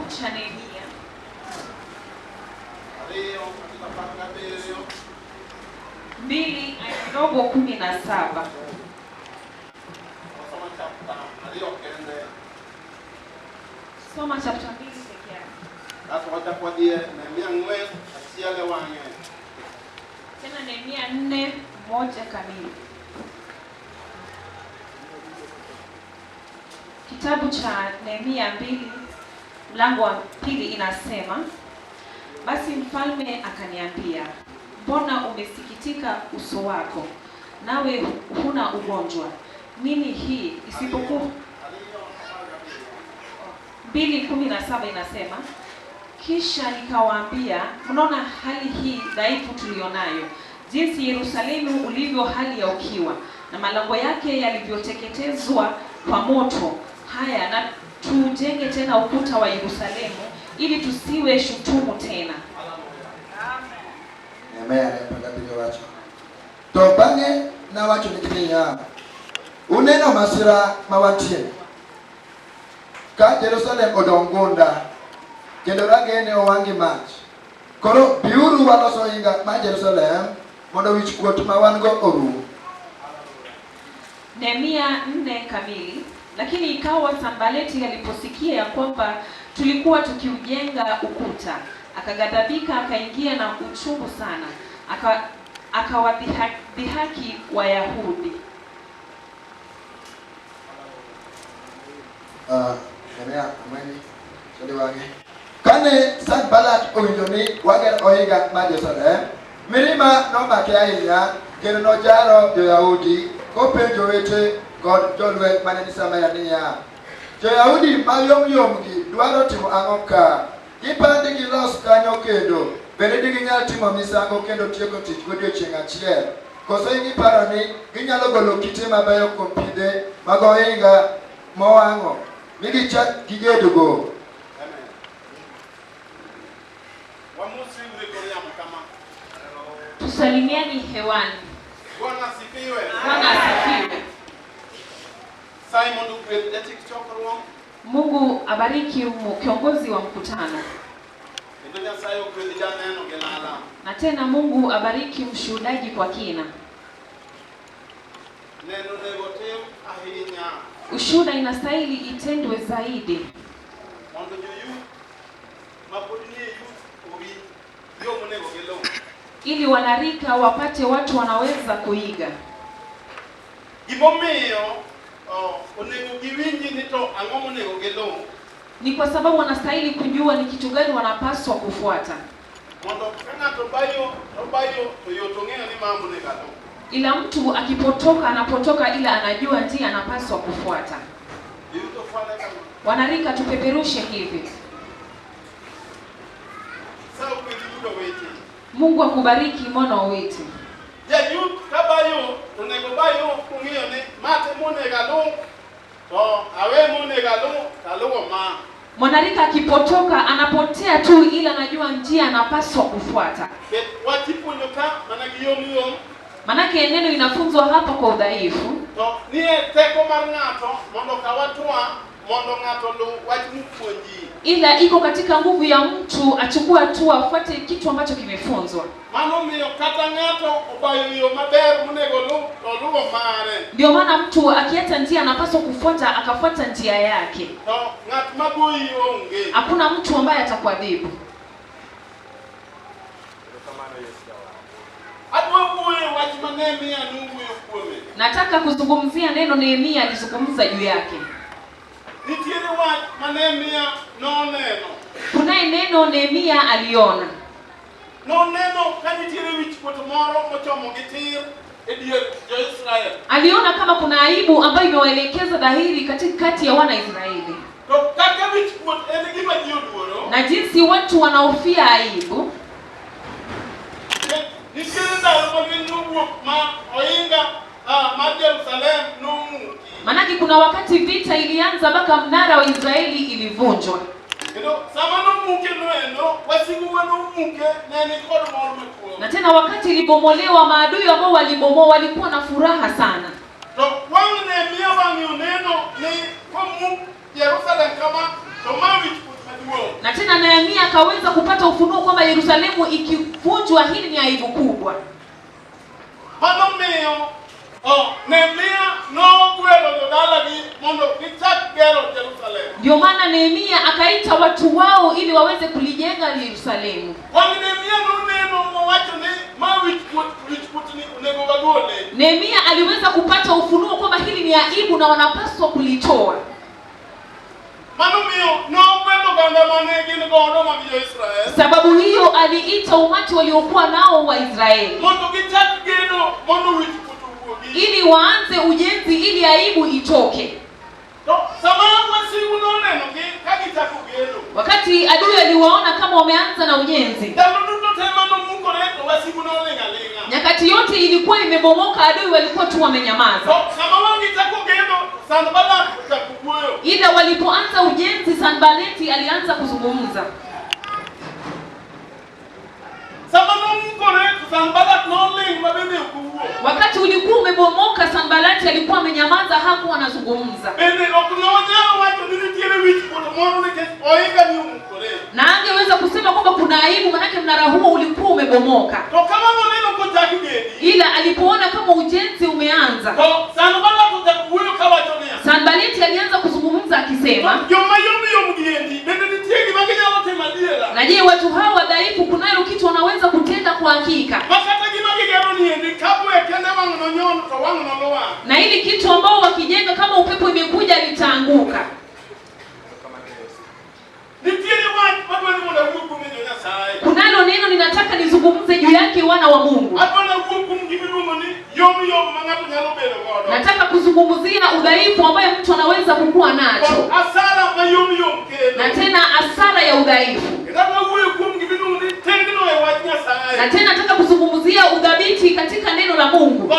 cha Nehemia. Mbili ndogo 17. Soma chapter 2 pekee yake. Sasa watakwambia Nehemia 4 asiale wange. Tena Nehemia 4:1 kamili. Kitabu cha Nehemia 2 mlango wa 2 inasema, basi mfalme akaniambia, mbona umesikitika uso wako, nawe huna ugonjwa? Nini hii isipokuwa 2:17 inasema, kisha nikawaambia, mnaona hali hii dhaifu tulionayo, jinsi Yerusalemu ulivyo hali ya ukiwa, na malango yake yalivyoteketezwa kwa moto. Haya, na tujenge tena ukuta wa Yerusalemu ili tusiwe shutumu tena. Amen. Wach. To bange na wacho nikinya. Uneno masira mawantie. Ka Jerusalem odongunda. Kendo ragene owangi mach. Koro biuru waloso inga ma Jerusalem mondo wich kuot ma wan go oru. Nehemia 4 kamili. Lakini ikawa Sanbalati aliposikia ya kwamba tulikuwa tukiujenga ukuta, akaghadhabika, akaingia na uchungu sana, akawadhihaki Wayahudi. Nehemia amani sodiwange. Kane Sanbalati owinjoni wager ohinga ma Jerusalem, mirima nomake ahinya kendo nojaro jo-Yahudi kopenjo wete kod jolweny mane ni Samaria niya, jo-Yahudi mayom gi dwaro timo ang'o ka? Gipandi gilos kanyo kendo bende ginyalo timo misango kendo tieko tich godiochieng' achiel, koso giparo ni ginyalo golo kite mabeyo kuom pidhe mag ohinga mowang'o mi gichak gigedogo. Tusalimiani hewani. Bwana asifiwe. Bwana asifiwe. Mungu abariki kiongozi wa mkutano. Na tena Mungu abariki mshuhudaji kwa kina. Ushuhuda inastahili itendwe zaidi, ili wanarika wapate watu wanaweza kuiga. Ni kwa sababu wanastahili kujua ni kitu gani wanapaswa kufuata. Ila mtu akipotoka anapotoka, ila anajua ndiye anapaswa kufuata. Wanarika tupeperushe hivi. Mungu akubariki mwana wetu. Mwanarika akipotoka anapotea tu, ila anajua njia anapaswa kufuata. Manake neno inafunzwa hapa kwa udhaifu. Ila iko katika nguvu ya mtu achukua tu afuate kitu ambacho kimefunzwa. Ndio maana mtu akiacha njia anapaswa kufuata, akafuata njia yake. Hakuna mtu ambaye atakuadhibu. Nataka kuzungumzia neno Nehemia alizungumza juu yake. Kuna neno Nehemia aliona. Aliona kama kuna aibu ambayo imewaelekeza dhahiri katikati ya wana Israeli. Na jinsi watu wanaofia aibu. Manake kuna wakati vita ilianza mpaka mnara wa Israeli ilivunjwa. Na tena wakati ilibomolewa, maadui ambao walibomoa walikuwa na furaha sana. Na tena Nehemia akaweza kupata ufunuo kwamba Yerusalemu ikivunjwa hili ni aibu kubwa. Ndio maana Nehemia akaita watu wao ili waweze kulijenga Yerusalemu. Nehemia aliweza kupata ufunuo kwamba hili ni aibu na wanapaswa kulitoa. Sababu hiyo aliita umati waliokuwa nao wa Israeli ili waanze ujenzi ili aibu itoke. Wakati adui aliwaona kama wameanza na ujenzi, nyakati yote ilikuwa imebomoka, adui walikuwa tu wamenyamaza. Ila walipoanza ujenzi, Sanbalati alianza kuzungumza. Wakati ulikuwa umebomoka, Sanbalati alikuwa amenyamaza, hakuwa anazungumza. Na angeweza kusema kwamba kuna aibu, manake mnara huo ulikuwa umebomoka. Ila alipoona kama ujenzi umeanza, Sanbalati alianza kuzungumza akisema, na je, watu hawa wadhaifu kunayo kitu wanaweza kutenda kwa hakika? Na hili kitu ambao wakijenga kama upepo imekuja litaanguka. Kunalo neno ninataka nizungumze juu yake, wana wa Mungu. Nataka kuzungumzia udhaifu ambaye mtu anaweza kukua nacho, na tena asara ya udhaifu. Na tena nataka kuzungumzia udhabiti katika neno la Mungu,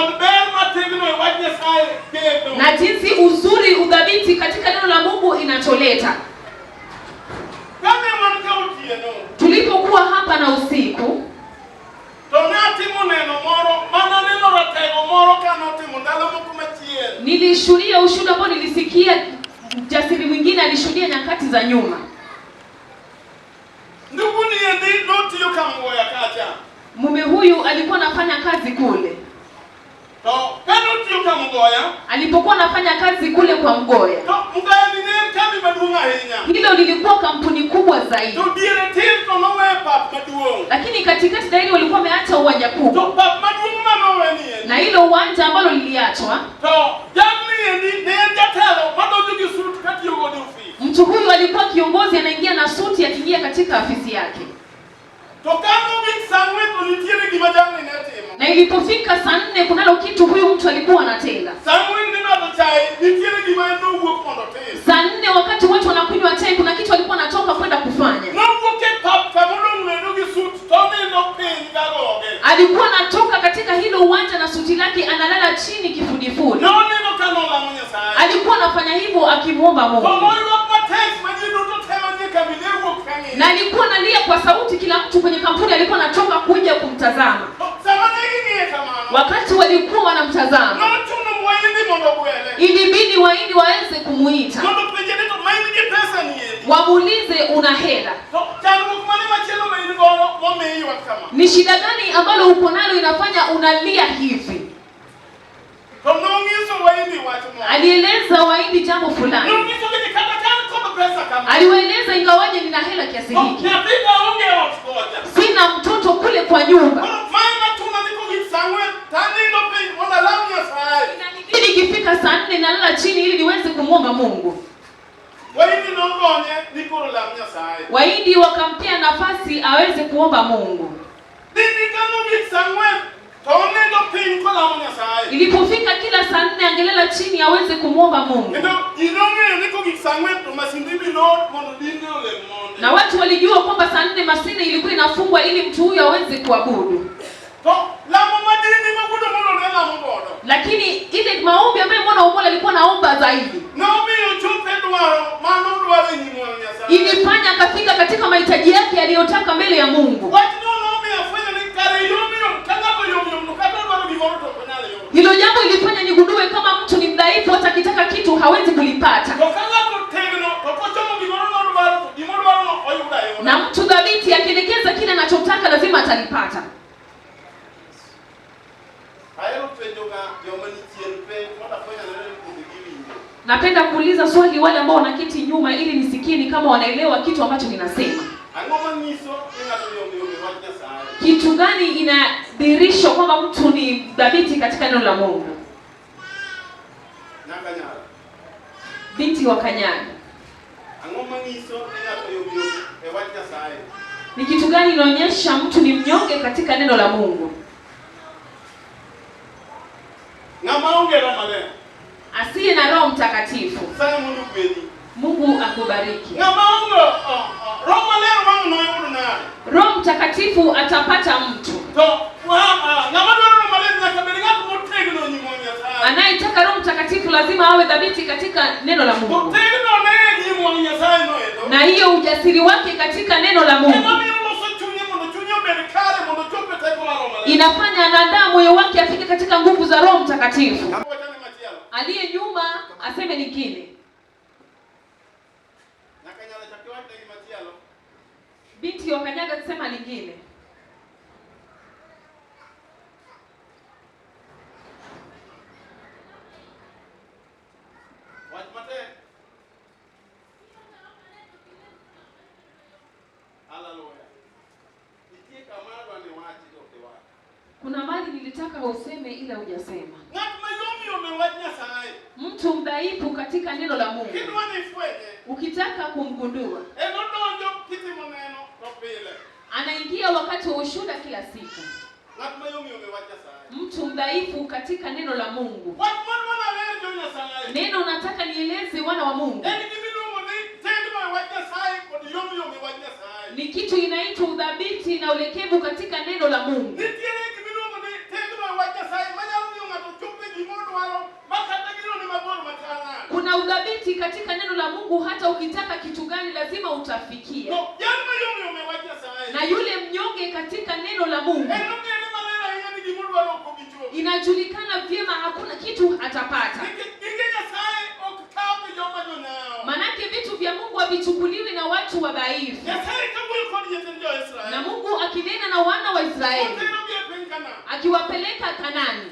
na jinsi uzuri udhabiti katika neno la Mungu inacholeta. Tulipokuwa hapa na usiku, nilishuhudia ushuhuda ambao nilisikia jasiri mwingine alishuhudia nyakati za nyuma. Mume huyu alikuwa anafanya kazi kule. Alipokuwa anafanya kazi kule kwa Mgoya, hilo lilikuwa kampuni kubwa zaidi. Lakini katikati dairi walikuwa wameacha uwanja kubwa, na hilo uwanja ambalo liliachwa, mtu huyu alikuwa kiongozi, anaingia na suti akiingia katika afisi yake. Na ilipofika saa 4 kunalo kitu huyu mtu alikuwa anatenda. Saa 4 wakati watu wanakunywa chai, kuna kitu alikuwa anatoka kwenda kufanya. Alikuwa anatoka katika hilo uwanja na suti lake, analala chini kifudifudi. Alikuwa anafanya hivyo akimuomba Mungu. Na alikuwa analia kwa sauti, kila mtu kwenye kampuni alikuwa anatoka kuja kumtazama. Wakati walikuwa wanamtazama, ilibidi Wahindi waweze kumuita, wamuulize una hela. Ni shida gani ambalo uko nalo inafanya unalia hivi? Alieleza Wahindi jambo fulani. Aliwaeleza ingawaje nina hela kiasi hiki, sina mtoto kule kwa nyumba, inanibidi ikifika saa 4 nalala chini ili niweze kumwomba Mungu. Wahindi wakampea nafasi aweze kuomba Mungu. Ilipofika kila saa 4 angelela chini aweze kumwomba Mungu. Na watu walijua kwamba saa 4 masine ilikuwa inafungwa ili mtu huyu aweze kuabudu. Lakini ile maombi ambayo mwana wa Mungu alikuwa naomba zaidi, ilifanya akafika katika mahitaji yake aliyotaka mbele ya Mungu. Hilo jambo ilifanya nigundue kama mtu ni mdhaifu, hata kitaka kitu hawezi kulipata. lazima atalipata. Napenda kuuliza swali wale ambao wanaketi nyuma ili nisikie ni kama wanaelewa kitu ambacho ninasema. Kitu gani inadhihirisha kwamba mtu ni dhabiti katika neno la Mungu? Binti wa Kanyaga. Ni kitu gani inaonyesha mtu ni mnyonge katika neno la Mungu? Asiye na Roho Mtakatifu. Mungu akubariki. Roho Mtakatifu atapata mtu. Anayetaka Roho Mtakatifu lazima awe dhabiti katika neno la Mungu. Na hiyo ujasiri wake katika neno la Mungu inafanya anaandaa moyo wake afike katika nguvu za Roho Mtakatifu. Aliye nyuma aseme lingine. Binti wa Kanyaga tusema lingine. Kuna mali nilitaka useme ila hujasema. Mtu mdhaifu katika neno la Mungu. Ukitaka kumgundua, anaingia wakati wa ushuhuda kila siku. Mtu mdhaifu katika neno la Mungu. Neno nataka nieleze wana wa Mungu. Ni kitu inaitwa udhabiti na ulekevu katika neno la Mungu. Kuna udhabiti katika neno la Mungu, hata ukitaka kitu gani lazima utafikia. Na yule mnyonge katika neno la Mungu inajulikana vyema hakuna kitu atapata. Manake vitu vya Mungu havichukuliwi na watu wadhaifu. Na Mungu akinena na wana wa Israeli akiwapeleka Kanani,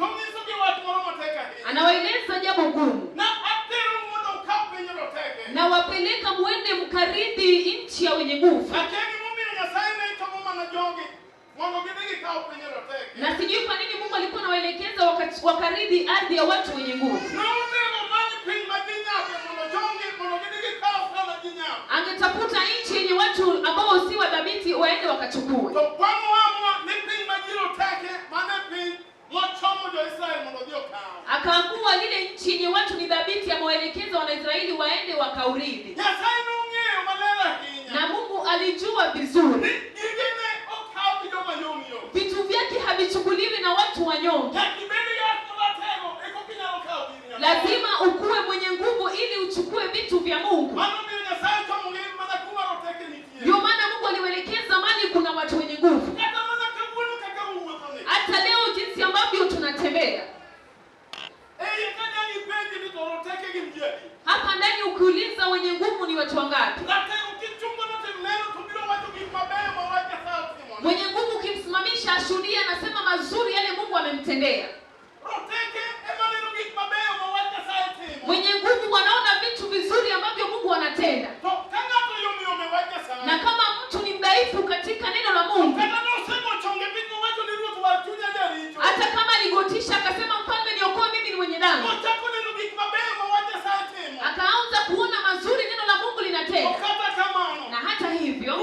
anawaeleza jambo gumu. Na wapeleka muende mkaridhi nchi ya wenye nguvu. Na sijui kwa nini Mungu alikuwa anawaelekeza wakaridhi ardhi ya watu wenye nguvu. Angetafuta nchi yenye watu ambao si wadhabiti waende wakachukue. Akaamua lile nchi yenye watu ni dhabiti, amewaelekeza Wanaisraeli waende wakaurithi. Na Mungu alijua vizuri vitu vyake havichukuliwi na watu wanyonge. Lazima ukue mwenye nguvu ili uchukue vitu vya Mungu. Ndio maana Mungu aliwaelekeza mali kuna watu wenye nguvu. Hata leo jinsi ambavyo tunatembea hapa ndani, ukiuliza wenye nguvu ni watu wangapi? Mwenye nguvu ukimsimamisha ashuhudia, anasema mazuri yale Mungu amemtendea. Mwenye nguvu wanaona vitu vizuri ambavyo Mungu anatenda. Na kama mtu ni mdhaifu katika neno la Mungu, hata kama aligotisha akasema mfalme niokoe mimi ni mwenye dhambi, akaanza kuona mazuri neno la Mungu linatenda. Na hata hivyo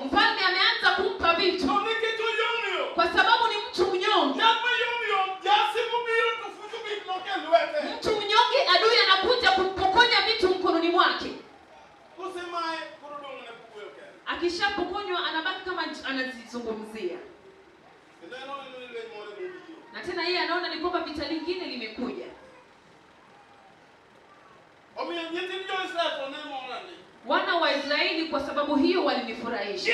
mfalme ameanza kumpa vitu kwa sababu ni mtu mnyonge. Mtu mnyonge, adui anakuja kumpokonya vitu mkononi mwake. Akishapokonywa anabaki kama anazizungumzia. Na tena yeye anaona ni kwamba vita lingine limekuja. Wana wa Israeli kwa sababu hiyo walinifurahisha.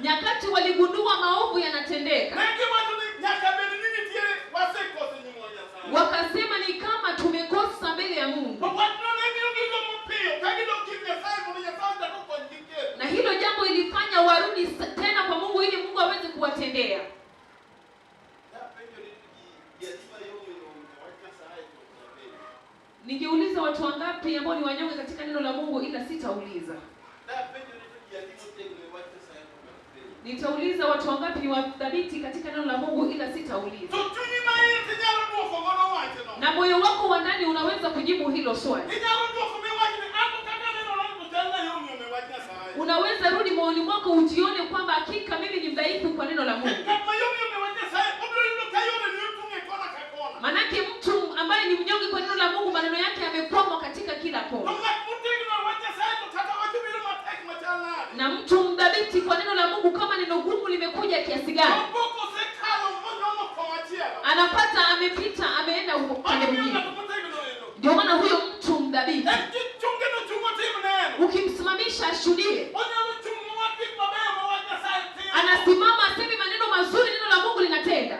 Nyakati waligundua maovu yanatendeka, wakasema ni kama tumekosa mbele ya Mungu. Na hilo jambo ilifanya wangapi ambao ni wanyonge katika neno la Mungu ila sitauliza. Nitauliza watu wangapi ni wadhabiti katika neno la Mungu ila sitauliza. Na moyo wako wa ndani unaweza kujibu hilo swali. Unaweza rudi moyoni mwako ujione kwamba hakika mimi ni mdhaifu kwa neno la Mungu. Manake mtu ambaye ni mnyonge kwa neno la Mungu, maneno yake yamekwama katika kila kona. Na mtu mdhabiti kwa neno la Mungu, kama neno gumu limekuja kiasi gani, anapata amepita ameenda huko pande mwingine. Ndio maana huyo mtu mdhabiti ukimsimamisha ashuhudie, anasimama aseme maneno mazuri, neno la Mungu linatenda.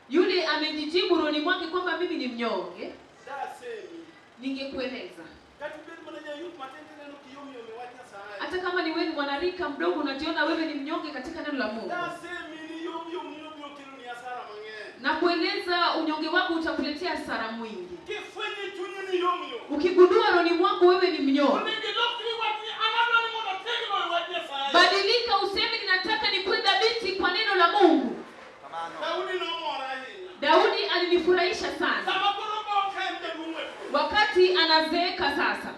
Yule amejijibu rohoni mwake kwamba mimi ni mnyonge, ningekueleza. Hata kama ni wewe mwanarika mdogo unajiona wewe ni mnyonge katika neno la Mungu, na kueleza unyonge wako utakuletea hasara mwingi. Ukigundua rohoni mwako wewe ni mnyonge, badilika useme ninataka nikuwe dhabiti kwa neno la Mungu. Daudi alinifurahisha sana wakati anazeeka sasa.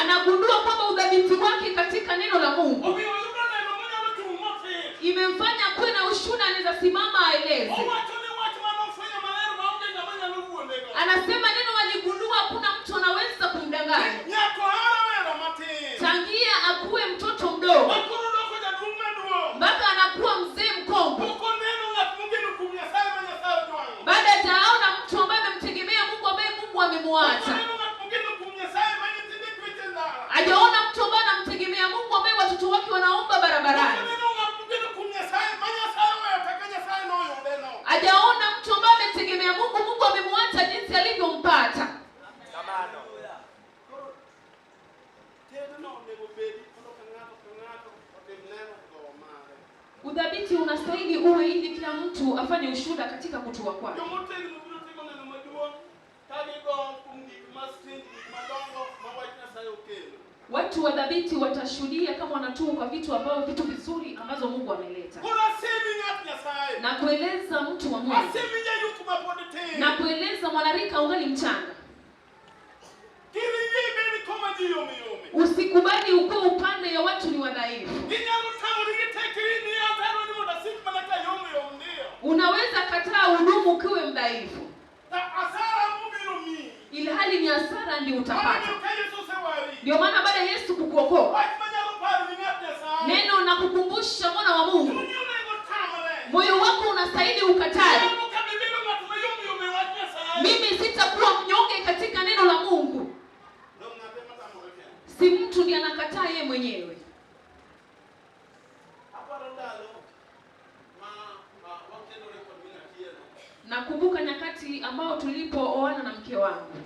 Anagundua kwamba udhabiti wake katika neno la Mungu imemfanya kuwe na ushuhuda, anaweza simama aeleze. Anasema neno aligundua kuna mtu anaweza kumdanganya. Tangia akuwe mtoto mdogo mpaka anakuwa mzee mkongwe, baada hajaona mtu ambaye amemtegemea Mungu, ambaye Mungu amemwacha. Hajaona mtu ambaye anamtegemea Mungu, ambaye watoto wake wanaomba barabarani. Hajaona mtu ambaye ametegemea Mungu, Mungu amemwacha jinsi alivyompata. Udhabiti unastahili uwe ili kila mtu afanye ushuhuda katika kutua kwake. Watu wadhabiti watashuhudia kama wanatua kwa vitu vizuri ambazo Mungu ameleta. Na kueleza mtu wa Mungu, na kueleza mwanarika ungali mchanga. Usikubali ukue upande ya watu ni wadhaifu. Unaweza kataa hudumu ukiwe mdhaifu, ili hali ni hasara ndio utapata. Ndio maana baada ya Yesu kukuokoa neno na kukumbusha mwana wa Mungu, moyo wako unastahili ukatae, mimi sitakuwa mnyonge katika neno la Mungu. Si mtu ndiye anakataa yeye mwenyewe. Nakumbuka nyakati ambao tulipooana na mke wangu.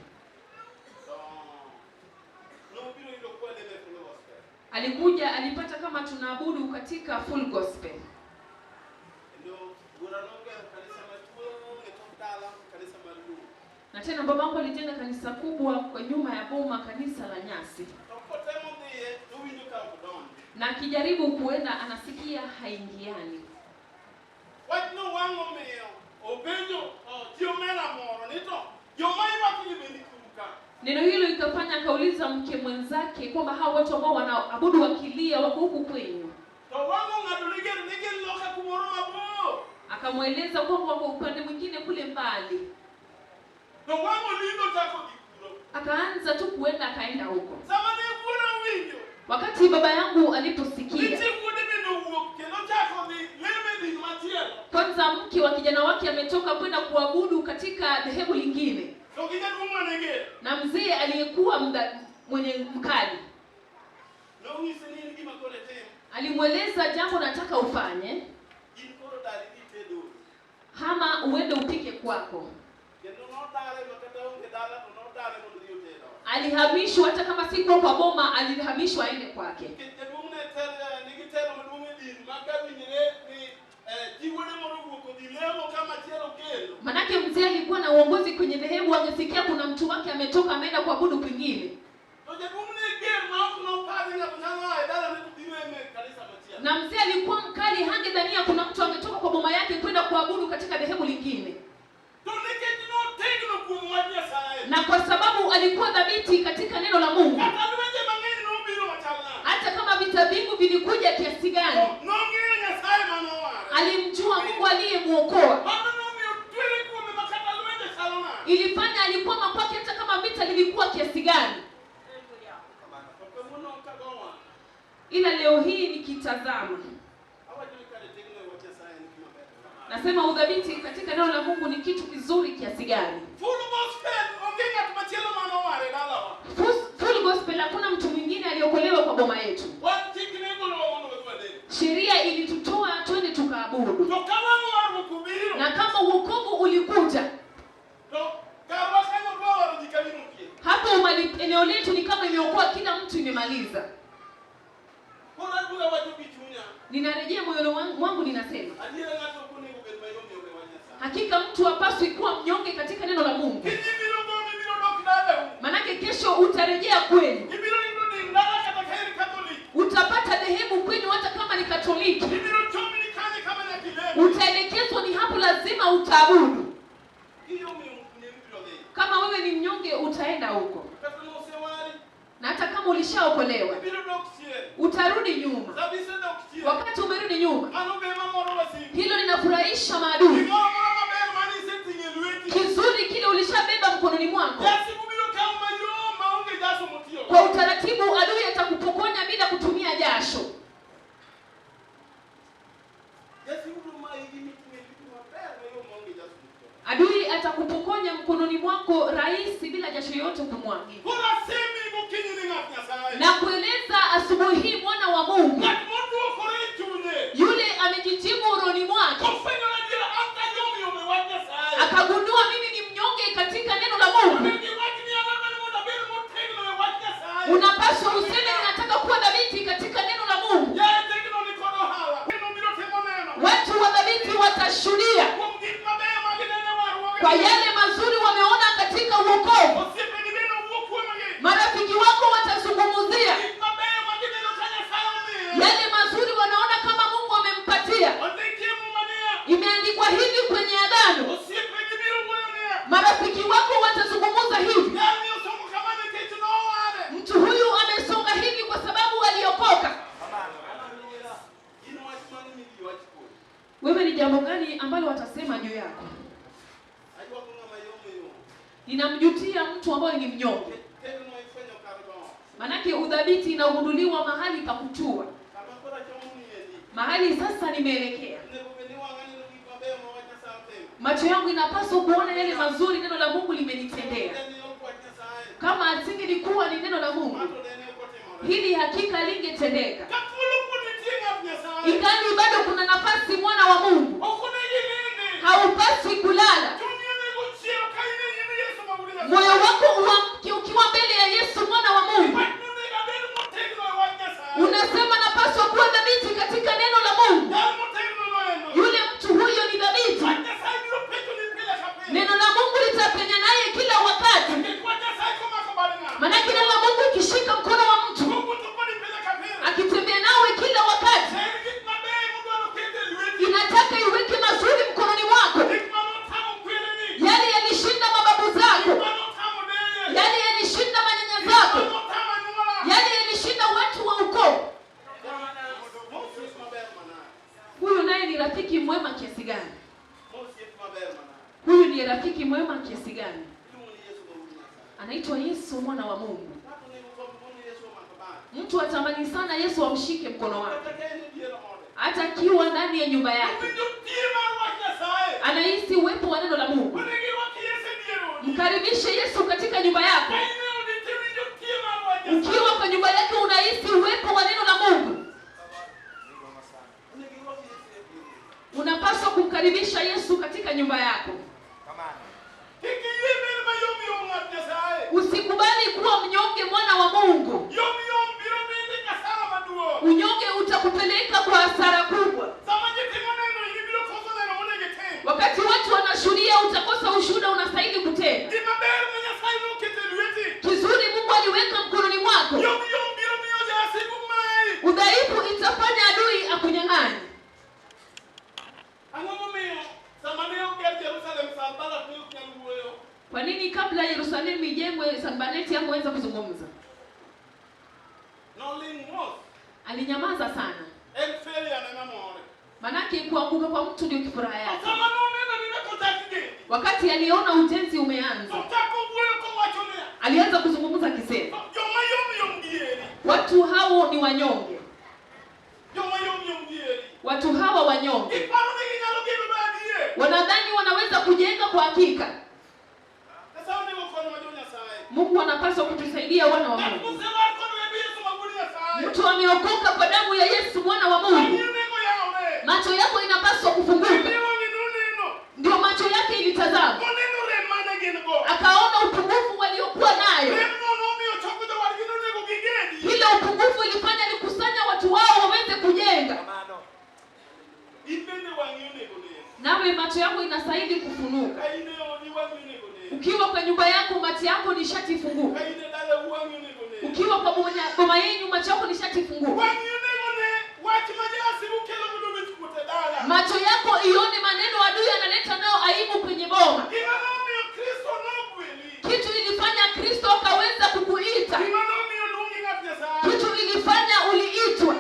Alikuja, alipata kama tunaabudu katika full gospel. Na tena babangu alijenga kanisa kubwa kwa nyuma ya boma, kanisa la nyasi. Na akijaribu kuenda anasikia haingiani. Neno hilo ikafanya akauliza mke mwenzake kwamba hao watu ambao wanaabudu wakilia wako huku kwenyu. Akamweleza kwamba wako upande mwingine kule mbali. Akaanza tu kuenda, akaenda huko. Wakati baba yangu aliposikia, kwanza mke wa kijana wake ametoka kwenda kuabudu katika dhehebu lingine, na mzee aliyekuwa mwenye mkali alimweleza jambo nataka ufanye, hama uende upike kwako. Alihamishwa, hata kama si kwa boma, alihamishwa aende kwake. Manake mzee alikuwa na uongozi kwenye dhehebu, angesikia kuna mtu wake ametoka ameenda kuabudu kwingine. Na mzee alikuwa mkali, hangedhania kuna mtu angetoka kwa boma yake kwenda kuabudu katika dhehebu lingine. Na kwa sababu alikuwa dhabiti katika neno la Mungu, hata kama vita vingu vilikuja kiasi gani, alimjua Mungu aliyemuokoa. Ilifanya alikuwa makwake hata kama vita lilikuwa kiasi gani. Ila leo hii nikitazama, nasema udhabiti katika neno la Mungu ni kitu kizuri kiasi gani. Full gospel, hakuna mtu mwingine aliokolewa kwa boma yetu. Sheria ilitutoa twende tukaabudu. Na kama wokovu ulikuja, hapo eneo letu ni kama imeokoa kila mtu, imemaliza. Ninarejea moyoni mwangu ninasema, hakika mtu hapaswi kuwa mnyonge katika neno la Mungu. Manake kesho utarejea kwenu. Utapata dhehebu kwenu hata kama ni Katoliki. Utaelekezwa ni hapo lazima utaabudu. Kama wewe ni mnyonge utaenda huko. Na hata kama ulishaokolewa utarudi nyuma. Wakati umerudi nyuma, hilo linafurahisha maadui. Kizuri kile ulishabeba mkononi mwako, kwa utaratibu adui atakupokonya bila kutumia jasho. Adui atakupokonya mkononi mwako rahisi bila jasho yote kumwagi. Na kueleza asubuhi hii mwana wa Mungu yule amejijibu rohoni mwake, akagundua mimi ni mnyonge katika neno la Mungu. Unapaswa useme ninataka kuwa dhabiti katika neno la Mungu. Watu wa dhabiti watashuhudia kwa yale mazuri wameona katika wokovu. Marafiki wako watazungumzia yale mazuri wanaona kama Mungu amempatia. Imeandikwa hivi kwenye agano. Marafiki wako watazungumza hivi, mtu huyu amesonga hivi kwa sababu aliokoka. Wewe ni jambo gani ambalo watasema juu yako? Ninamjutia mtu ambaye ni mnyonge. Manake udhabiti inagunduliwa mahali pa kutua. Mahali sasa nimeelekea, macho yangu inapaswa kuona yale mazuri neno la Mungu limenitendea. Kama asingelikuwa ni neno la Mungu, hili hakika lingetendeka. Ingali bado kuna nafasi, mwana wa Mungu. Haupaswi kulala. Moyo wako uamke ukiwa mbele ya Yesu mwana wa Mungu. Unasema napaswa kuwa dhabiti katika neno la Mungu. Yule mtu huyo ni dhabiti. Neno la Mungu litapenya naye kila wakati. Manake neno la Mungu ikishika mkono wa mtu, akitembea nawe kila wakati, inataka iweke mazuri mkononi mwako. Yale yalishinda mababu zako, yale yalishinda manyanya zako, yale yalishinda watu wa ukoo. Huyu naye ni rafiki mwema kiasi gani? Huyu ni rafiki mwema kiasi gani? Anaitwa Yesu mwana wa Mungu. Mtu atamani sana Yesu amshike mkono wake, hata akiwa ndani ya nyumba yake. Anahisi uwepo wa neno la Mungu. Mkaribishe Yesu katika nyumba yako. Ukiwa kwa nyumba yake unahisi uwepo wa neno la Mungu, unapaswa kumkaribisha Yesu katika nyumba yako. Usikubali kuwa mnyonge mwana wa Mungu. Unyonge utakupeleka kwa hasara kubwa. Wakati watu Alinyamaza sana. En failure na more. Manake kuanguka kwa mtu ndio kifuraha yake. Kama ndio nenda kutakige. Wakati aliona ujenzi umeanza, alianza kuzungumza akisema, watu hao ni wanyonge. Watu hawa wanyonge wanadhani wanaweza kujenga kwa hakika. Mungu anapaswa kutusaidia wana wa Mungu. Mtu ameokoka kwa damu ya Yesu mwana wa Mungu. Macho yako inapaswa kufunguka. Ndio macho yake ilitazama. Akaona upungufu waliokuwa nayo. Ile upungufu ilifanya likusanya watu wao waweze kujenga. Nawe macho yako inastahili kufunuka. Ukiwa kwa nyumba yako macho yako ni shati funguka. Ukiwa kwa boma yenu macho yako ni shati funguka. Macho yako ione maneno adui analeta nao aibu kwenye boma. Kitu ilifanya Kristo akaweza kukuita. Kitu ilifanya uliitwa.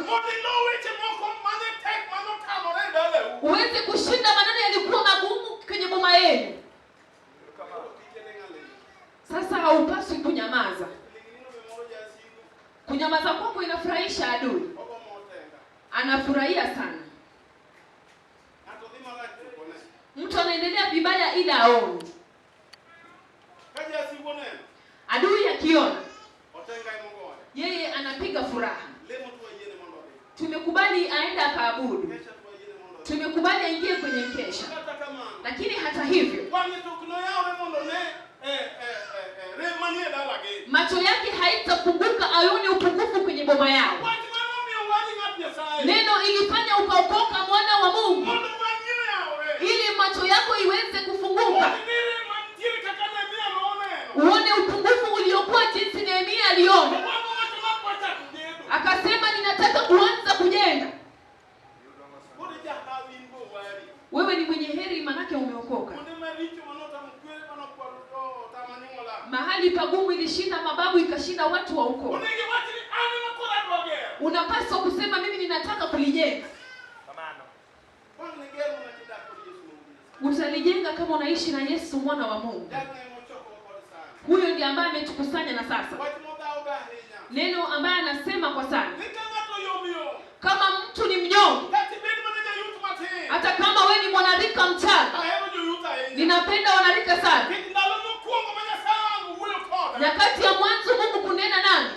Uweze kushinda maneno yalikuwa magumu kwenye boma yenu. Sasa haupaswi kunyamaza. Kunyamaza kwako inafurahisha adui. Anafurahia sana. Mtu anaendelea vibaya ila aone. Adui akiona, yeye anapiga furaha. Tumekubali aende akaabudu. Tumekubali aingie kwenye mkesha. Lakini hata hivyo, macho yake haitafunguka aone upungufu kwenye boma yao. Neno ilifanya ukaokoka mwana wa Mungu. Ili macho yako iweze kufunguka. Uone upungufu uliokuwa jinsi Nehemia aliona. Akasema ninataka kuanza kujenga. Wewe ni mwenye heri manake umeokoka. Mahali pagumu ilishinda mababu ikashinda watu wa ukoo. Unapaswa kusema mimi ninataka kulijenga. Utalijenga kama unaishi na Yesu mwana wa Mungu. Huyo ndiye ambaye ametukusanya na sasa. Neno ambaye anasema kwa sana. Kama mtu ni mnyonge, hata kama wewe ni mwanarika mchanga, ninapenda wanarika sana. Nyakati ya mwanzo Mungu kunena nami.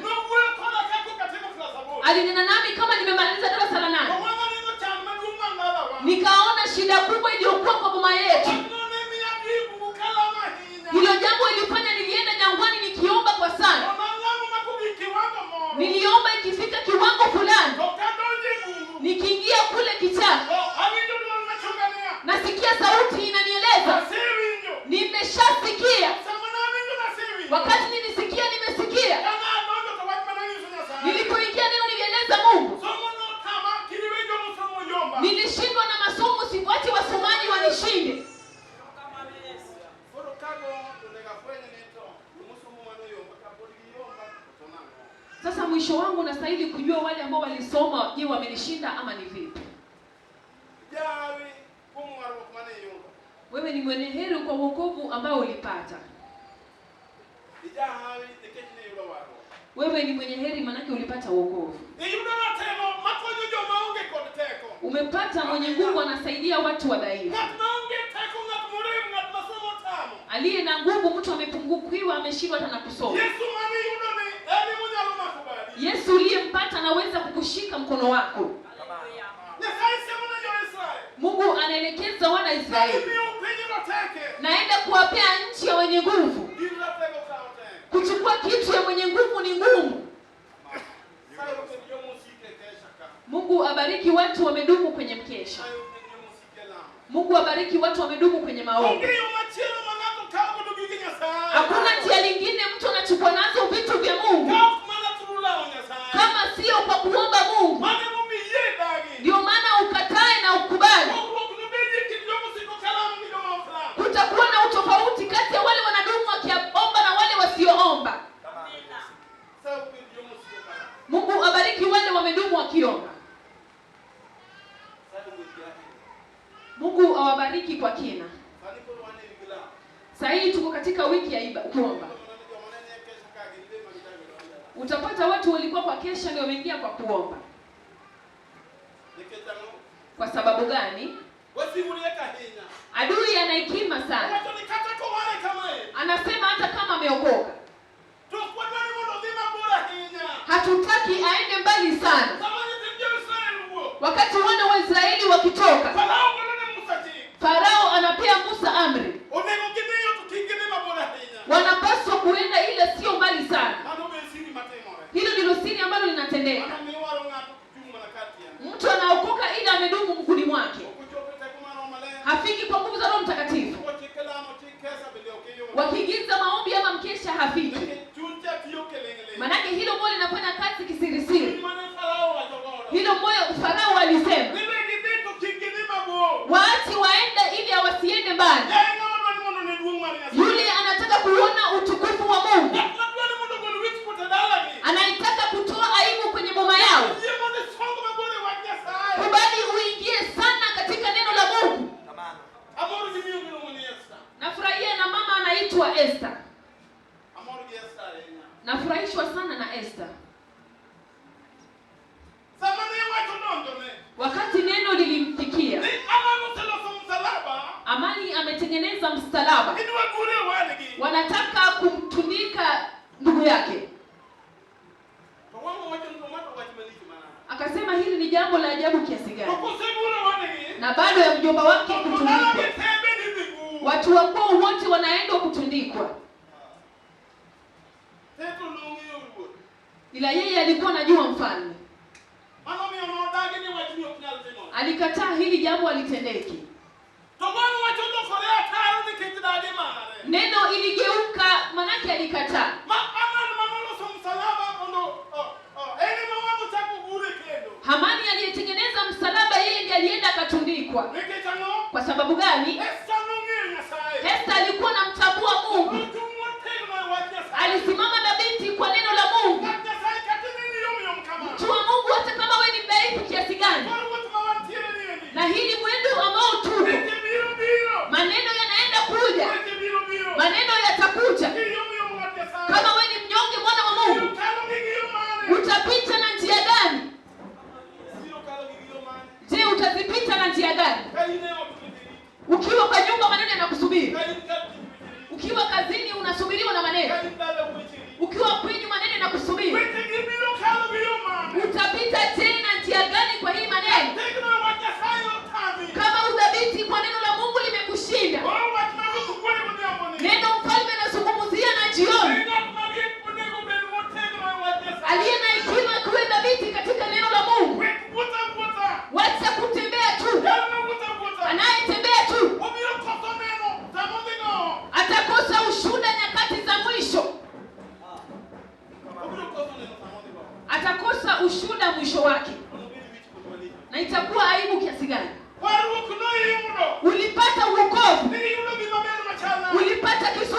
Alinena nami kama nimemaliza darasa la 8. Nikaona shida kubwa iliyokuwa kwa boma yetu. Hilo jambo ilifanya nilienda jangwani nikiomba kwa sana. Niliomba ikifika kiwango fulani, nikiingia kule kichaka, nasikia sauti inanieleza nimeshasikia. Wakati nilisikia nimesikia, nilipoingia neno nilieleza Mungu. Nilishindwa na masomo, sifuati wasomaji wanishinde. Sasa mwisho wangu nastahili kujua wale ambao walisoma, je, wamenishinda ama ni vipi? Wewe ni mwenye heri kwa wokovu ambao ulipata. Wewe ni mwenye heri manake ulipata wokovu. Umepata mwenye nguvu anasaidia watu wadhaifu. Aliye na nguvu mtu amepungukiwa ameshindwa hata na kusoma. Yesu uliyempata anaweza kukushika mkono wako. Mungu anaelekeza wana Israeli. Naenda kuwapea nchi ya wenye nguvu. Kuchukua kitu ya mwenye nguvu ni ngumu. Mungu abariki watu wamedumu kwenye mkesha. Mungu abariki watu wamedumu kwenye maombi. Hakuna njia nyingine mtu anachukua nazo vitu vya Mungu kama sio kwa kuomba Mungu. Ndio maana ukatae na ukubali. Kutakuwa na utofauti kati ya wale wanadumu wakiomba na wale wasioomba. Mungu abariki wale wamedumu wakiomba. Mungu awabariki kwa kina. Sasa hii tuko katika wiki ya kuomba. Utapata watu walikuwa kwa kesha ndio wameingia kwa kuomba. Kwa sababu gani? Adui ana hekima sana. Anasema hata kama ameokoka, hatutaki aende mbali sana. Wakati wana wa Israeli wakitoka, Farao anapea Musa amri, wanapaswa kuenda ila sio mbali sana. Hilo ndilo siri ambalo linatendeka. Mtu anaokoka ila amedumu mguni mwake, hafiki kwa nguvu za Roho Mtakatifu. Wakigiza maombi ama mkesha hafiki. Manake hilo moyo linafanya kazi kisirisiri. Hilo moyo Farao alisema waache waende ili wasiende mbali. Yule anataka kuona utukufu wa Mungu, anaitaka kutoa aibu kwenye boma yao. Kubali uingie sana katika neno la Mungu. Nafurahia na mama anaitwa Esther. Nafurahishwa sana na Esther. Wakati neno lilimfikia, Amani ametengeneza msalaba, wanataka kumtundika ndugu yake. Akasema hili ni jambo la ajabu kiasi gani, na bado ya mjomba wake kutundikwa. Watu wakuu wote wanaenda kutundikwa, ila yeye alikuwa anajua mfalme. Alikataa hili jambo alitendeki. Neno iligeuka, manake alikataa. Hamani aliyetengeneza msalaba yeye ndiye alienda akatundikwa. Kwa sababu gani? Esther alikuwa anamtambua Mungu. Alisimama dhabiti kwa neno la Mungu. Mtu wa Mungu, hata kama wewe ni mdhaifu kiasi gani, na hili mwendo ambao tuko, maneno yanaenda kuja, maneno yatakuja. Kama wewe ni mnyonge mwana wa Mungu, utapita na njia gani? Je, utazipita na njia gani? Ukiwa kwa nyumba maneno yanakusubiri. Ukiwa kazini unasubiriwa na maneno. Ukiwa kwenye maneno yanakusubiri. Utapita tena njia gani kwa hii maneno? Kama udhabiti kwa neno la Mungu limekushinda, neno mfalme anazungumzia na jioni, aliye na hekima kuwe dhabiti katika neno la Mungu. Wacha kutembea tu. Anayetembea tu atakosa ushuhuda nyakati za mwisho. Atakosa ushuhuda mwisho wake. Na itakuwa aibu kiasi gani? Ulipata wokovu, ulipata kisu